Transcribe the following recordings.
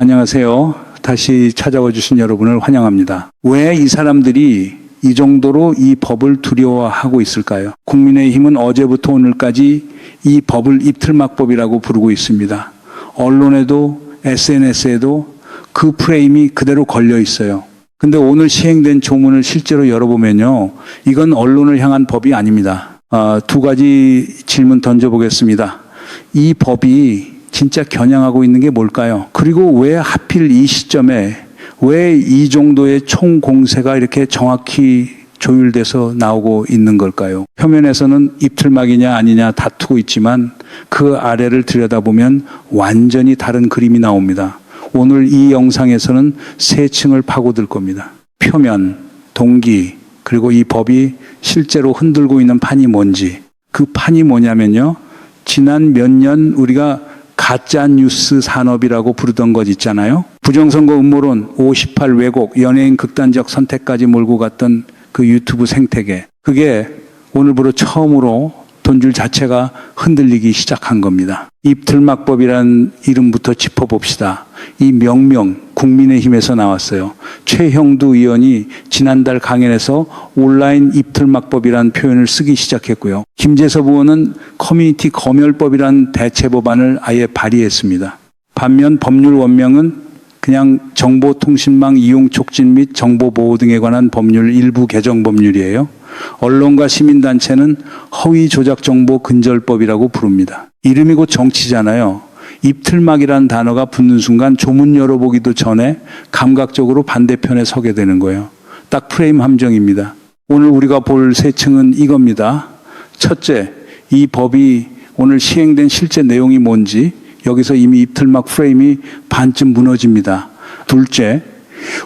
안녕하세요. 다시 찾아와 주신 여러분을 환영합니다. 왜 이 사람들이 이 정도로 이 법을 두려워하고 있을까요? 국민의힘은 어제부터 오늘까지 이 법을 입틀막법이라고 부르고 있습니다. 언론에도 SNS에도 그 프레임이 그대로 걸려 있어요. 근데 오늘 시행된 조문을 실제로 열어보면요. 이건 언론을 향한 법이 아닙니다. 두 가지 질문 던져보겠습니다. 이 법이 진짜 겨냥하고 있는 게 뭘까요? 그리고 왜 하필 이 시점에 왜 이 정도의 총공세가 이렇게 정확히 조율돼서 나오고 있는 걸까요? 표면에서는 입틀막이냐 아니냐 다투고 있지만 그 아래를 들여다보면 완전히 다른 그림이 나옵니다. 오늘 이 영상에서는 세 층을 파고들 겁니다. 표면, 동기, 그리고 이 법이 실제로 흔들고 있는 판이 뭔지. 그 판이 뭐냐면요. 지난 몇 년 우리가 가짜뉴스 산업이라고 부르던 것 있잖아요. 부정선거 음모론, 5.18 왜곡, 연예인 극단적 선택까지 몰고 갔던 그 유튜브 생태계. 그게 오늘부로 처음으로 돈줄 자체가 흔들리기 시작한 겁니다. 입틀막법이라는 이름부터 짚어봅시다. 이 명명 국민의힘에서 나왔어요. 최형두 의원이 지난달 강연에서 온라인 입틀막법이라는 표현을 쓰기 시작했고요. 김재섭 의원은 커뮤니티 검열법이라는 대체법안을 아예 발의했습니다. 반면 법률 원명은 그냥 정보통신망 이용 촉진 및 정보보호 등에 관한 법률 일부 개정 법률이에요. 언론과 시민단체는 허위조작정보 근절법이라고 부릅니다. 이름이 곧 정치잖아요. 입틀막이라는 단어가 붙는 순간 조문 열어보기도 전에 감각적으로 반대편에 서게 되는 거예요. 딱 프레임 함정입니다. 오늘 우리가 볼 세 층은 이겁니다. 첫째, 이 법이 오늘 시행된 실제 내용이 뭔지 여기서 이미 입틀막 프레임이 반쯤 무너집니다. 둘째,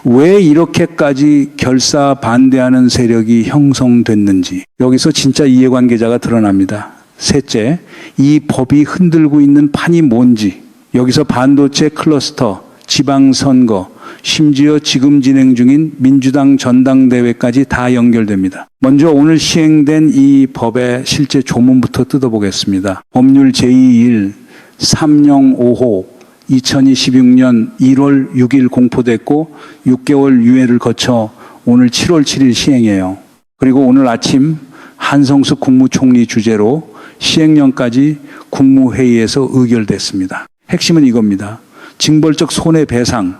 왜 이렇게까지 결사 반대하는 세력이 형성됐는지 여기서 진짜 이해관계자가 드러납니다. 셋째, 이 법이 흔들고 있는 판이 뭔지 여기서 반도체 클러스터, 지방선거, 심지어 지금 진행 중인 민주당 전당대회까지 다 연결됩니다. 먼저 오늘 시행된 이 법의 실제 조문부터 뜯어보겠습니다. 법률 제2일 3055 2026년 1월 6일 공포됐고 6개월 유예를 거쳐 오늘 7월 7일 시행해요. 그리고 오늘 아침 한성숙 국무총리 주재로 시행령까지 국무회의에서 의결됐습니다. 핵심은 이겁니다. 징벌적 손해배상,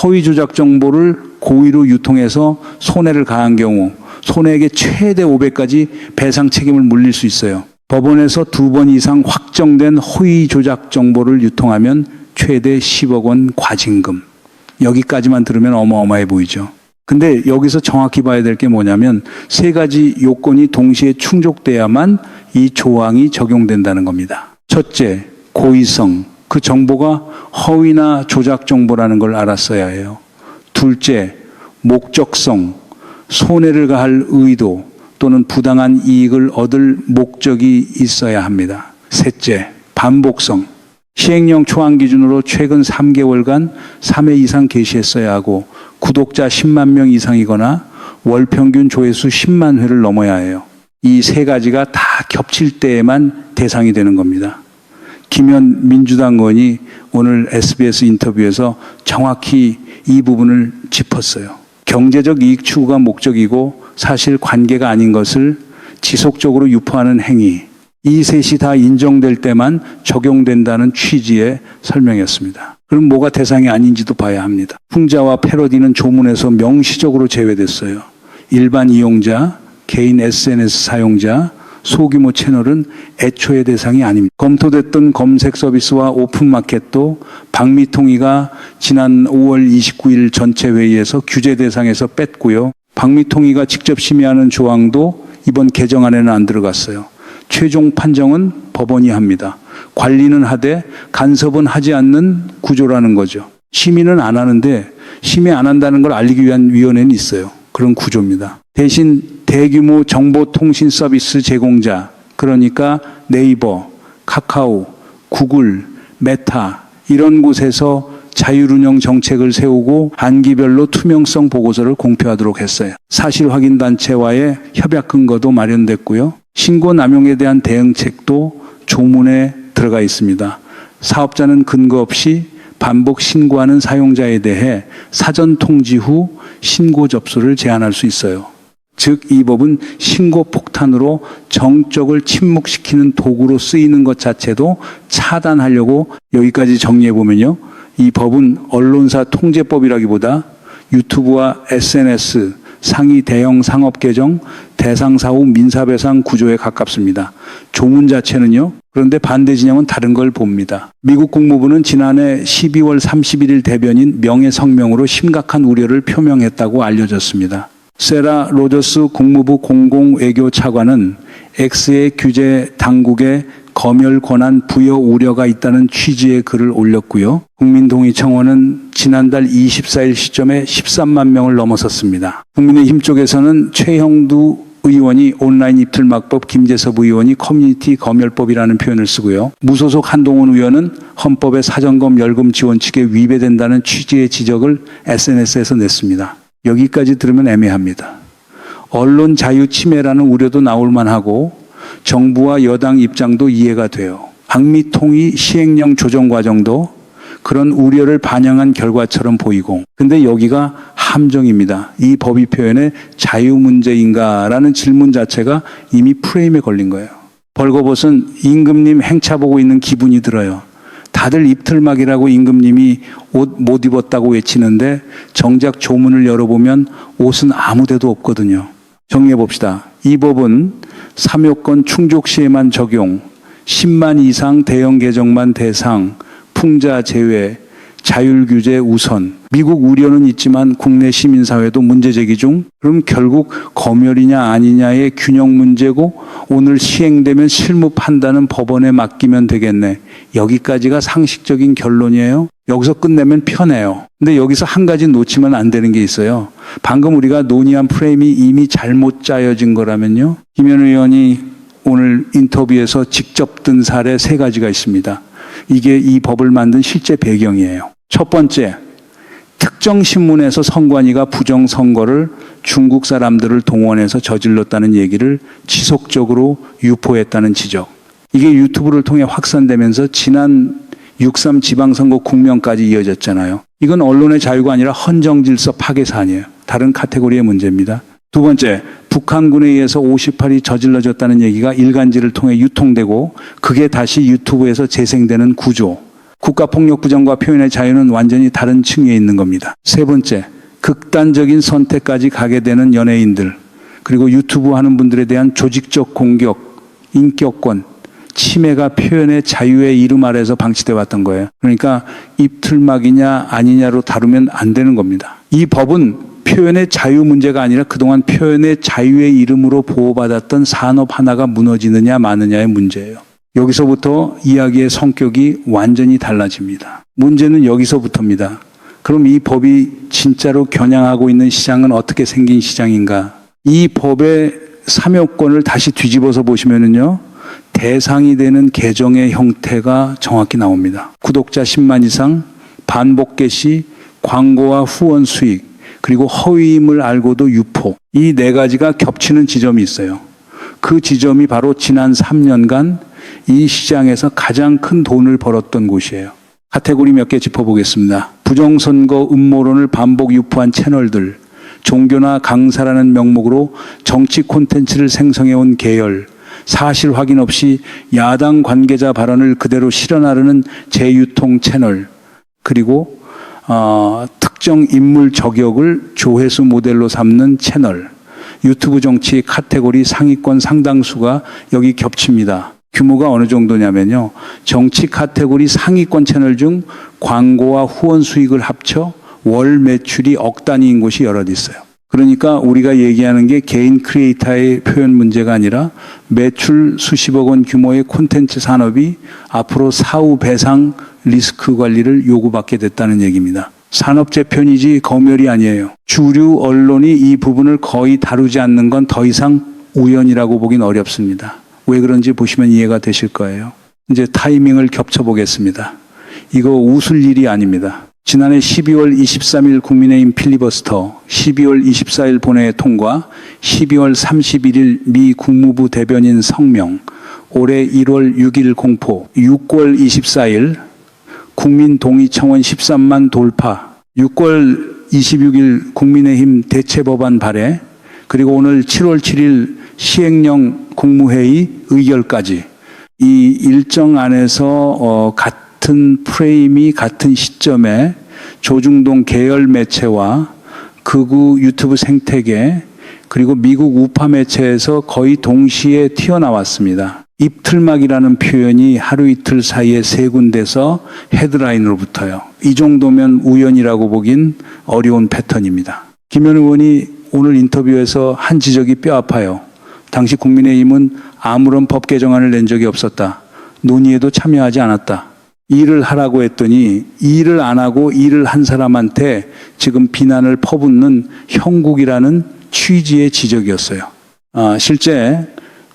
허위조작 정보를 고의로 유통해서 손해를 가한 경우 손해액의 최대 5배까지 배상 책임을 물릴 수 있어요. 법원에서 2번 이상 확정된 허위조작 정보를 유통하면 최대 10억 원 과징금. 여기까지만 들으면 어마어마해 보이죠. 근데 여기서 정확히 봐야 될 게 뭐냐면 세 가지 요건이 동시에 충족돼야만 이 조항이 적용된다는 겁니다. 첫째, 고의성. 그 정보가 허위나 조작 정보라는 걸 알았어야 해요. 둘째, 목적성. 손해를 가할 의도 또는 부당한 이익을 얻을 목적이 있어야 합니다. 셋째, 반복성. 시행령 초안 기준으로 최근 3개월간 3회 이상 게시했어야 하고 구독자 10만 명 이상이거나 월 평균 조회수 10만 회를 넘어야 해요. 이 세 가지가 다 겹칠 때에만 대상이 되는 겁니다. 김현 민주당 의원이 오늘 SBS 인터뷰에서 정확히 이 부분을 짚었어요. 경제적 이익 추구가 목적이고 사실 관계가 아닌 것을 지속적으로 유포하는 행위. 이 셋이 다 인정될 때만 적용된다는 취지의 설명이었습니다. 그럼 뭐가 대상이 아닌지도 봐야 합니다. 풍자와 패러디는 조문에서 명시적으로 제외됐어요. 일반 이용자, 개인 SNS 사용자, 소규모 채널은 애초에 대상이 아닙니다. 검토됐던 검색 서비스와 오픈마켓도 박미통위가 지난 5월 29일 전체 회의에서 규제 대상에서 뺐고요. 박미통위가 직접 심의하는 조항도 이번 개정안에는 안 들어갔어요. 최종 판정은 법원이 합니다. 관리는 하되 간섭은 하지 않는 구조라는 거죠. 심의는 안 하는데 심의 안 한다는 걸 알리기 위한 위원회는 있어요. 그런 구조입니다. 대신 대규모 정보통신 서비스 제공자, 그러니까 네이버, 카카오, 구글, 메타 이런 곳에서 자율운영 정책을 세우고 단기별로 투명성 보고서를 공표하도록 했어요. 사실확인단체와의 협약 근거도 마련됐고요. 신고 남용에 대한 대응책도 조문에 들어가 있습니다. 사업자는 근거 없이 반복 신고하는 사용자에 대해 사전 통지 후 신고 접수를 제한할 수 있어요. 즉, 이 법은 신고 폭탄으로 정적을 침묵시키는 도구로 쓰이는 것 자체도 차단하려고 여기까지 정리해보면요. 이 법은 언론사 통제법이라기보다 유튜브와 SNS, 상위 대형 상업 계정, 대상 사후 민사배상 구조에 가깝습니다. 조문 자체는요. 그런데 반대 진영은 다른 걸 봅니다. 미국 국무부는 지난해 12월 31일 대변인 명예성명으로 심각한 우려를 표명했다고 알려졌습니다. 세라 로저스 국무부 공공외교차관은 X의 규제 당국에 검열 권한 부여 우려가 있다는 취지의 글을 올렸고요. 국민동의청원은 지난달 24일 시점에 13만 명을 넘어섰습니다. 국민의힘 쪽에서는 최형두 의원이 온라인 입틀막법, 김재섭 의원이 커뮤니티 검열법이라는 표현을 쓰고요. 무소속 한동훈 의원은 헌법의 사전검 열금 지원칙에 위배된다는 취지의 지적을 SNS에서 냈습니다. 여기까지 들으면 애매합니다. 언론 자유 침해라는 우려도 나올 만하고 정부와 여당 입장도 이해가 돼요. 방미통일 시행령 조정 과정도 그런 우려를 반영한 결과처럼 보이고, 근데 여기가 함정입니다. 이 법이 표현의 자유 문제인가라는 질문 자체가 이미 프레임에 걸린 거예요. 벌거벗은 임금님 행차 보고 있는 기분이 들어요. 다들 입틀막이라고 임금님이 옷 못 입었다고 외치는데 정작 조문을 열어보면 옷은 아무 데도 없거든요. 정리해 봅시다. 이 법은 삼요건 충족 시에만 적용, 10만 이상 대형 계정만 대상, 풍자 제외, 자율 규제 우선. 미국 우려는 있지만 국내 시민사회도 문제 제기 중. 그럼 결국 검열이냐 아니냐의 균형 문제고 오늘 시행되면 실무 판단은 법원에 맡기면 되겠네. 여기까지가 상식적인 결론이에요. 여기서 끝내면 편해요. 근데 여기서 한 가지 놓치면 안 되는 게 있어요. 방금 우리가 논의한 프레임이 이미 잘못 짜여진 거라면요. 김현 의원이 오늘 인터뷰에서 직접 든 사례 3가지가 있습니다. 이게 이 법을 만든 실제 배경이에요. 첫 번째, 특정 신문에서 선관위가 부정선거를 중국 사람들을 동원해서 저질렀다는 얘기를 지속적으로 유포했다는 지적. 이게 유튜브를 통해 확산되면서 지난 6.3 지방선거 국면까지 이어졌잖아요. 이건 언론의 자유가 아니라 헌정질서 파괴 사안이에요. 다른 카테고리의 문제입니다. 두 번째, 북한군에 의해서 58이 저질러졌다는 얘기가 일간지를 통해 유통되고 그게 다시 유튜브에서 재생되는 구조. 국가폭력 부정과 표현의 자유는 완전히 다른 층에 있는 겁니다. 세 번째, 극단적인 선택까지 가게 되는 연예인들, 그리고 유튜브 하는 분들에 대한 조직적 공격, 인격권, 침해가 표현의 자유의 이름 아래에서 방치되어 왔던 거예요. 그러니까 입틀막이냐 아니냐로 다루면 안 되는 겁니다. 이 법은 표현의 자유 문제가 아니라 그동안 표현의 자유의 이름으로 보호받았던 산업 하나가 무너지느냐 마느냐의 문제예요. 여기서부터 이야기의 성격이 완전히 달라집니다. 문제는 여기서부터입니다. 그럼 이 법이 진짜로 겨냥하고 있는 시장은 어떻게 생긴 시장인가? 이 법의 삼요건을 다시 뒤집어서 보시면은요, 대상이 되는 계정의 형태가 정확히 나옵니다. 구독자 10만 이상, 반복 게시, 광고와 후원 수익, 그리고 허위임을 알고도 유포. 이 4가지가 겹치는 지점이 있어요. 그 지점이 바로 지난 3년간 이 시장에서 가장 큰 돈을 벌었던 곳이에요. 카테고리 몇 개 짚어보겠습니다. 부정선거 음모론을 반복 유포한 채널들, 종교나 강사라는 명목으로 정치 콘텐츠를 생성해온 계열, 사실 확인 없이 야당 관계자 발언을 그대로 실현하려는 재유통 채널, 그리고 특정 인물 저격을 조회수 모델로 삼는 채널, 유튜브 정치 카테고리 상위권 상당수가 여기 겹칩니다. 규모가 어느 정도냐면요, 정치 카테고리 상위권 채널 중 광고와 후원 수익을 합쳐 월 매출이 억 단위인 곳이 여럿 있어요. 그러니까 우리가 얘기하는 게 개인 크리에이터의 표현 문제가 아니라 매출 수십억 원 규모의 콘텐츠 산업이 앞으로 사후 배상 리스크 관리를 요구받게 됐다는 얘기입니다. 산업재 편이지 검열이 아니에요. 주류 언론이 이 부분을 거의 다루지 않는 건 더 이상 우연이라고 보긴 어렵습니다. 왜 그런지 보시면 이해가 되실 거예요. 이제 타이밍을 겹쳐보겠습니다. 이거 웃을 일이 아닙니다. 지난해 12월 23일 국민의힘 필리버스터, 12월 24일 본회의 통과, 12월 31일 미 국무부 대변인 성명, 올해 1월 6일 공포, 6월 24일 국민동의청원 13만 돌파, 6월 26일 국민의힘 대체법안 발의, 그리고 오늘 7월 7일 시행령 국무회의 의결까지 이 일정 안에서 같은 프레임이 같은 시점에 조중동 계열 매체와 극우 유튜브 생태계 그리고 미국 우파 매체에서 거의 동시에 튀어나왔습니다. 입틀막이라는 표현이 하루 이틀 사이에 세 군데서 헤드라인으로 붙어요. 이 정도면 우연이라고 보긴 어려운 패턴입니다. 김현 의원이 오늘 인터뷰에서 한 지적이 뼈 아파요. 당시 국민의힘은 아무런 법 개정안을 낸 적이 없었다. 논의에도 참여하지 않았다. 일을 하라고 했더니 일을 안 하고 일을 한 사람한테 지금 비난을 퍼붓는 형국이라는 취지의 지적이었어요. 실제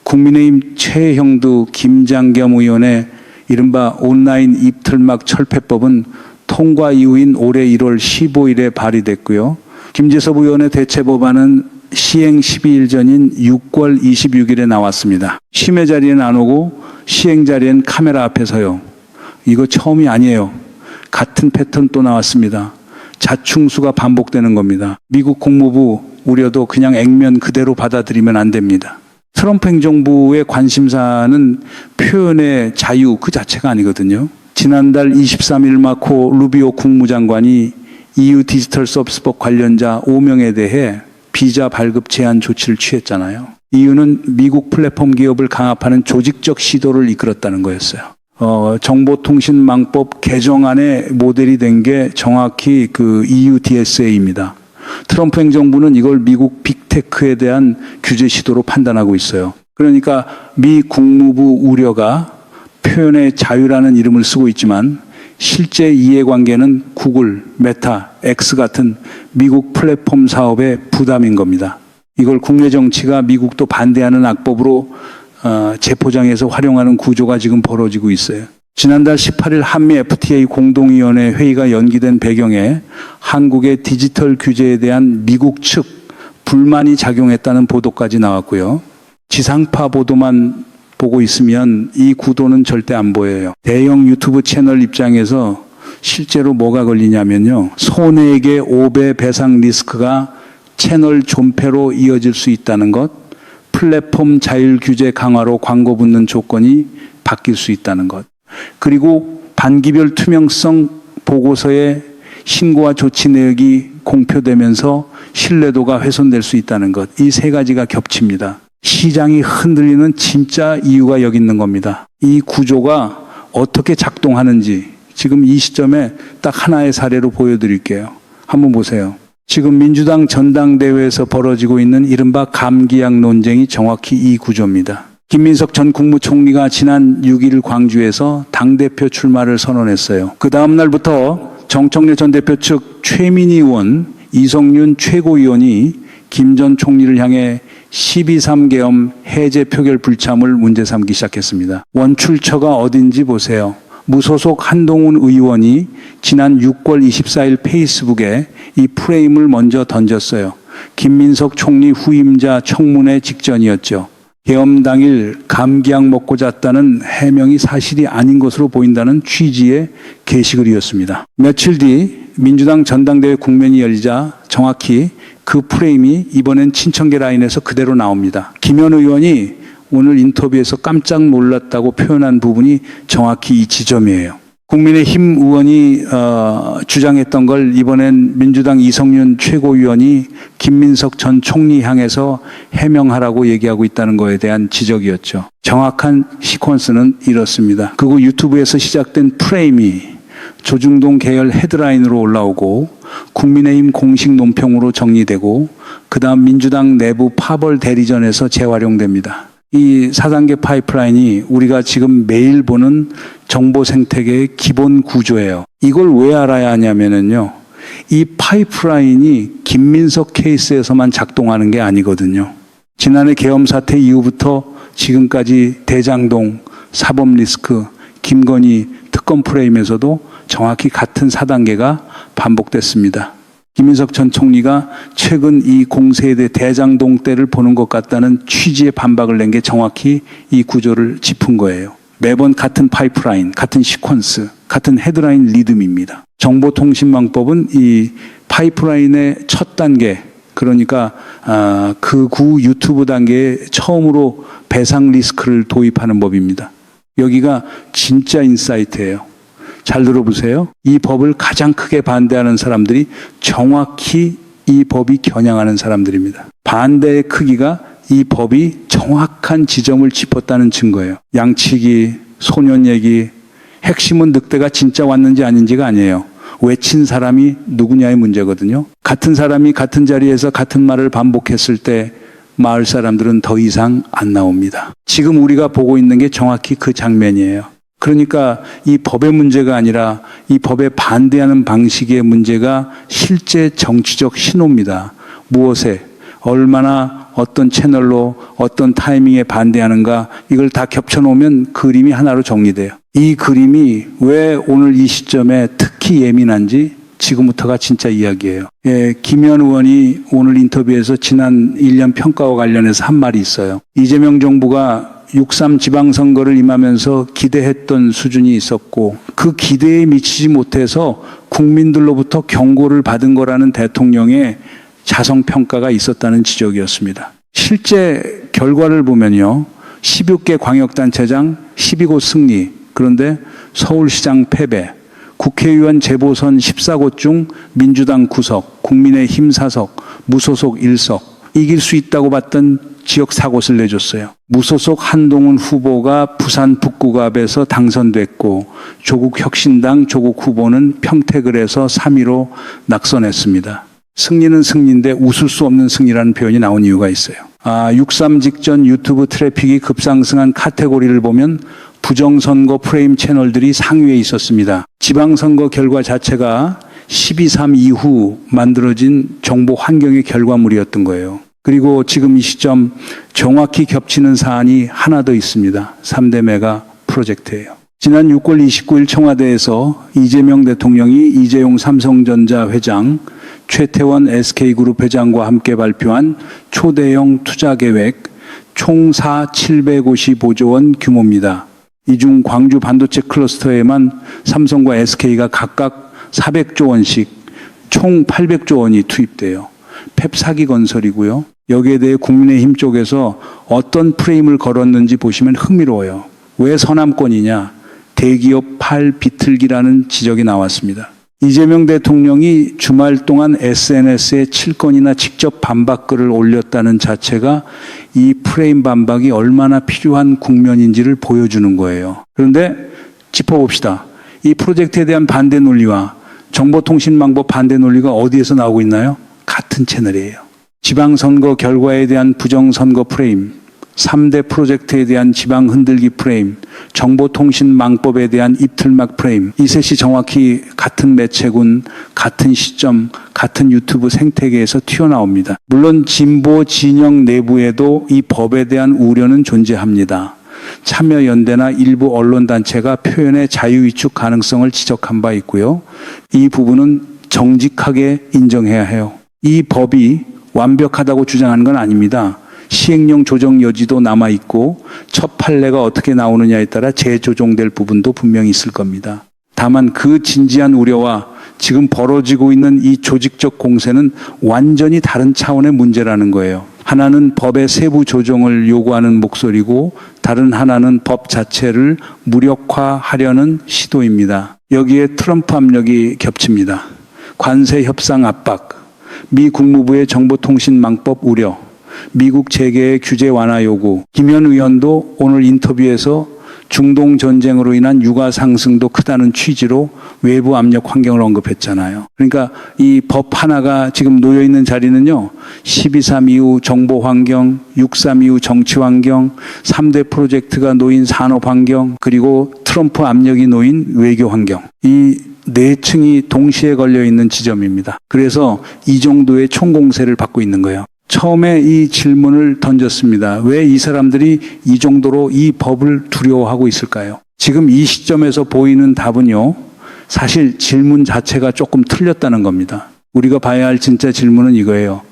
국민의힘 최형두 김장겸 의원의 이른바 온라인 입틀막 철폐법은 통과 이후인 올해 1월 15일에 발의됐고요. 김재섭 의원의 대체법안은 시행 12일 전인 6월 26일에 나왔습니다. 심의 자리에는 안 오고 시행 자리엔 카메라 앞에 서요. 이거 처음이 아니에요. 같은 패턴 또 나왔습니다. 자충수가 반복되는 겁니다. 미국 국무부 우려도 그냥 액면 그대로 받아들이면 안 됩니다. 트럼프 행정부의 관심사는 표현의 자유 그 자체가 아니거든요. 지난달 23일 마코 루비오 국무장관이 EU 디지털 서비스법 관련자 5명에 대해 비자 발급 제한 조치를 취했잖아요. 이유는 미국 플랫폼 기업을 강압하는 조직적 시도를 이끌었다는 거였어요. 정보통신망법 개정안의 모델이 된 게 정확히 그 EU DSA입니다. 트럼프 행정부는 이걸 미국 빅테크에 대한 규제 시도로 판단하고 있어요. 그러니까 미 국무부 우려가 표현의 자유라는 이름을 쓰고 있지만 실제 이해관계는 구글, 메타, X 같은 미국 플랫폼 사업의 부담인 겁니다. 이걸 국내 정치가 미국도 반대하는 악법으로 재포장해서 활용하는 구조가 지금 벌어지고 있어요. 지난달 18일 한미 FTA 공동위원회 회의가 연기된 배경에 한국의 디지털 규제에 대한 미국 측 불만이 작용했다는 보도까지 나왔고요. 지상파 보도만 보고 있으면 이 구도는 절대 안 보여요. 대형 유튜브 채널 입장에서 실제로 뭐가 걸리냐면요. 손해액의 5배 배상 리스크가 채널 존폐로 이어질 수 있다는 것, 플랫폼 자율 규제 강화로 광고 붙는 조건이 바뀔 수 있다는 것, 그리고 반기별 투명성 보고서에 신고와 조치 내역이 공표되면서 신뢰도가 훼손될 수 있다는 것, 이 세 가지가 겹칩니다. 시장이 흔들리는 진짜 이유가 여기 있는 겁니다. 이 구조가 어떻게 작동하는지 지금 이 시점에 딱 하나의 사례로 보여드릴게요. 한번 보세요. 지금 민주당 전당대회에서 벌어지고 있는 이른바 감기약 논쟁이 정확히 이 구조입니다. 김민석 전 국무총리가 지난 6일 광주에서 당대표 출마를 선언했어요. 그 다음 날부터 정청래 전 대표 측 최민희 의원, 이성윤 최고위원이 김 전 총리를 향해 12.3 계엄 해제 표결 불참을 문제 삼기 시작했습니다. 원출처가 어딘지 보세요. 무소속 한동훈 의원이 지난 6월 24일 페이스북에 이 프레임을 먼저 던졌어요. 김민석 총리 후임자 청문회 직전이었죠. 계엄 당일 감기약 먹고 잤다는 해명이 사실이 아닌 것으로 보인다는 취지의 게시글이었습니다. 며칠 뒤 민주당 전당대회 국면이 열리자 정확히 그 프레임이 이번엔 친청계 라인에서 그대로 나옵니다. 김현 의원이 오늘 인터뷰에서 깜짝 놀랐다고 표현한 부분이 정확히 이 지점이에요. 국민의힘 의원이 주장했던 걸 이번엔 민주당 이성윤 최고위원이 김민석 전 총리 향해서 해명하라고 얘기하고 있다는 거에 대한 지적이었죠. 정확한 시퀀스는 이렇습니다. 그리고 유튜브에서 시작된 프레임이 조중동 계열 헤드라인으로 올라오고 국민의힘 공식 논평으로 정리되고 그다음 민주당 내부 파벌 대리전에서 재활용됩니다. 이 4단계 파이프라인이 우리가 지금 매일 보는 정보 생태계의 기본 구조예요. 이걸 왜 알아야 하냐면요. 이 파이프라인이 김민석 케이스에서만 작동하는 게 아니거든요. 지난해 계엄 사태 이후부터 지금까지 대장동, 사법 리스크, 김건희 특검 프레임에서도 정확히 같은 4단계가 반복됐습니다. 김민석 전 총리가 최근 이 공세에 대장동 때를 보는 것 같다는 취지의 반박을 낸 게 정확히 이 구조를 짚은 거예요. 매번 같은 파이프라인, 같은 시퀀스. 같은 헤드라인 리듬입니다. 정보통신망법은 이 파이프라인의 첫 단계, 그러니까 극우 유튜브 단계에 처음으로 배상 리스크를 도입하는 법입니다. 여기가 진짜 인사이트예요. 잘 들어보세요. 이 법을 가장 크게 반대하는 사람들이 정확히 이 법이 겨냥하는 사람들입니다. 반대의 크기가 이 법이 정확한 지점을 짚었다는 증거예요. 양치기, 소년 얘기, 핵심은 늑대가 진짜 왔는지 아닌지가 아니에요. 외친 사람이 누구냐의 문제거든요. 같은 사람이 같은 자리에서 같은 말을 반복했을 때 마을 사람들은 더 이상 안 나옵니다. 지금 우리가 보고 있는 게 정확히 그 장면이에요. 그러니까 이 법의 문제가 아니라 이 법에 반대하는 방식의 문제가 실제 정치적 신호입니다. 무엇에, 얼마나, 어떤 채널로, 어떤 타이밍에 반대하는가, 이걸 다 겹쳐놓으면 그림이 하나로 정리돼요. 이 그림이 왜 오늘 이 시점에 특히 예민한지 지금부터가 진짜 이야기예요. 예, 김현 의원이 오늘 인터뷰에서 지난 1년 평가와 관련해서 한 말이 있어요. 이재명 정부가 6.3 지방선거를 임하면서 기대했던 수준이 있었고 그 기대에 미치지 못해서 국민들로부터 경고를 받은 거라는 대통령의 자성평가가 있었다는 지적이었습니다. 실제 결과를 보면요. 16개 광역단체장 12곳 승리, 그런데 서울시장 패배, 국회의원 재보선 14곳 중 민주당 9석, 국민의힘 4석, 무소속 1석, 이길 수 있다고 봤던 지역 4곳을 내줬어요. 무소속 한동훈 후보가 부산 북구갑에서 당선됐고 조국 혁신당 조국 후보는 평택을에서 3위로 낙선했습니다. 승리는 승리인데 웃을 수 없는 승리라는 표현이 나온 이유가 있어요. 6.3 직전 유튜브 트래픽이 급상승한 카테고리를 보면 부정선거 프레임 채널들이 상위에 있었습니다. 지방선거 결과 자체가 12.3 이후 만들어진 정보 환경의 결과물이었던 거예요. 그리고 지금 이 시점 정확히 겹치는 사안이 하나 더 있습니다. 3대 메가 프로젝트예요. 지난 6월 29일 청와대에서 이재명 대통령이 이재용 삼성전자 회장, 최태원 SK그룹 회장과 함께 발표한 초대형 투자계획 총 755조 원 규모입니다. 이 중 광주 반도체 클러스터에만 삼성과 SK가 각각 400조 원씩 총 800조 원이 투입돼요. 펩 사기 건설이고요. 여기에 대해 국민의힘 쪽에서 어떤 프레임을 걸었는지 보시면 흥미로워요. 왜 서남권이냐? 대기업 팔 비틀기라는 지적이 나왔습니다. 이재명 대통령이 주말 동안 SNS에 7건이나 직접 반박글을 올렸다는 자체가 이 프레임 반박이 얼마나 필요한 국면인지를 보여주는 거예요. 그런데 짚어봅시다. 이 프로젝트에 대한 반대 논리와 정보통신망법 반대 논리가 어디에서 나오고 있나요? 같은 채널이에요. 지방선거 결과에 대한 부정선거 프레임, 3대 프로젝트에 대한 지방 흔들기 프레임, 정보통신망법에 대한 입틀막 프레임, 이 셋이 정확히 같은 매체군, 같은 시점, 같은 유튜브 생태계에서 튀어나옵니다. 물론 진보 진영 내부에도 이 법에 대한 우려는 존재합니다. 참여연대나 일부 언론단체가 표현의 자유위축 가능성을 지적한 바 있고요. 이 부분은 정직하게 인정해야 해요. 이 법이 완벽하다고 주장하는 건 아닙니다. 시행령 조정 여지도 남아있고 첫 판례가 어떻게 나오느냐에 따라 재조정될 부분도 분명히 있을 겁니다. 다만 그 진지한 우려와 지금 벌어지고 있는 이 조직적 공세는 완전히 다른 차원의 문제라는 거예요. 하나는 법의 세부 조정을 요구하는 목소리고 다른 하나는 법 자체를 무력화하려는 시도입니다. 여기에 트럼프 압력이 겹칩니다. 관세 협상 압박, 미 국무부의 정보통신망법 우려, 미국 재계의 규제 완화 요구, 김현 의원도 오늘 인터뷰에서 중동 전쟁으로 인한 유가 상승도 크다는 취지로 외부 압력 환경을 언급했잖아요. 그러니까 이 법 하나가 지금 놓여 있는 자리는요. 12.3 이후 정보 환경, 6.3 이후 정치 환경, 3대 프로젝트가 놓인 산업 환경, 그리고 트럼프 압력이 놓인 외교 환경. 이 네 층이 동시에 걸려 있는 지점입니다. 그래서 이 정도의 총공세를 받고 있는 거예요. 처음에 이 질문을 던졌습니다. 왜 이 사람들이 이 정도로 이 법을 두려워하고 있을까요? 지금 이 시점에서 보이는 답은요. 사실 질문 자체가 조금 틀렸다는 겁니다. 우리가 봐야 할 진짜 질문은 이거예요.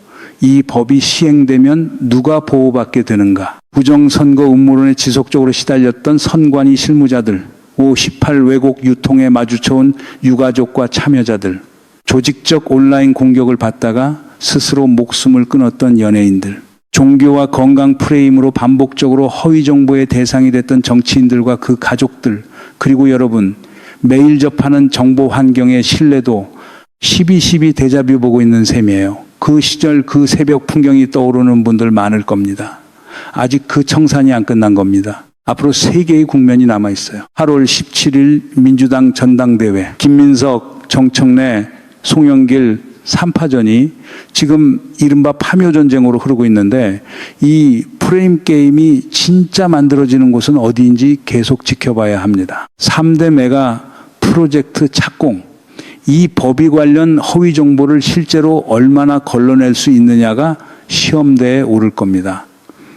이 법이 시행되면 누가 보호받게 되는가? 부정선거 음모론에 지속적으로 시달렸던 선관위 실무자들, 18 왜곡 유통에 마주쳐온 유가족과 참여자들, 조직적 온라인 공격을 받다가 스스로 목숨을 끊었던 연예인들, 종교와 건강 프레임으로 반복적으로 허위 정보의 대상이 됐던 정치인들과 그 가족들, 그리고 여러분, 매일 접하는 정보 환경의 신뢰도 12 데자뷰 보고 있는 셈이에요. 그 시절 그 새벽 풍경이 떠오르는 분들 많을 겁니다. 아직 그 청산이 안 끝난 겁니다. 앞으로 3개의 국면이 남아있어요. 8월 17일 민주당 전당대회, 김민석, 정청래, 송영길 3파전이 지금 이른바 파묘전쟁으로 흐르고 있는데 이 프레임 게임이 진짜 만들어지는 곳은 어디인지 계속 지켜봐야 합니다. 3대 메가 프로젝트 착공, 이 법이 관련 허위 정보를 실제로 얼마나 걸러낼 수 있느냐가 시험대에 오를 겁니다.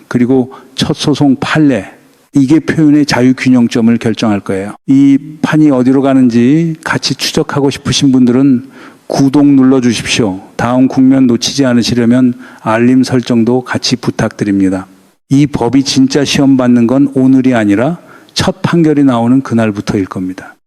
그리고 첫 소송 판례, 이게 표현의 자유균형점을 결정할 거예요. 이 판이 어디로 가는지 같이 추적하고 싶으신 분들은 구독 눌러주십시오. 다음 국면 놓치지 않으시려면 알림 설정도 같이 부탁드립니다. 이 법이 진짜 시험 받는 건 오늘이 아니라 첫 판결이 나오는 그날부터일 겁니다.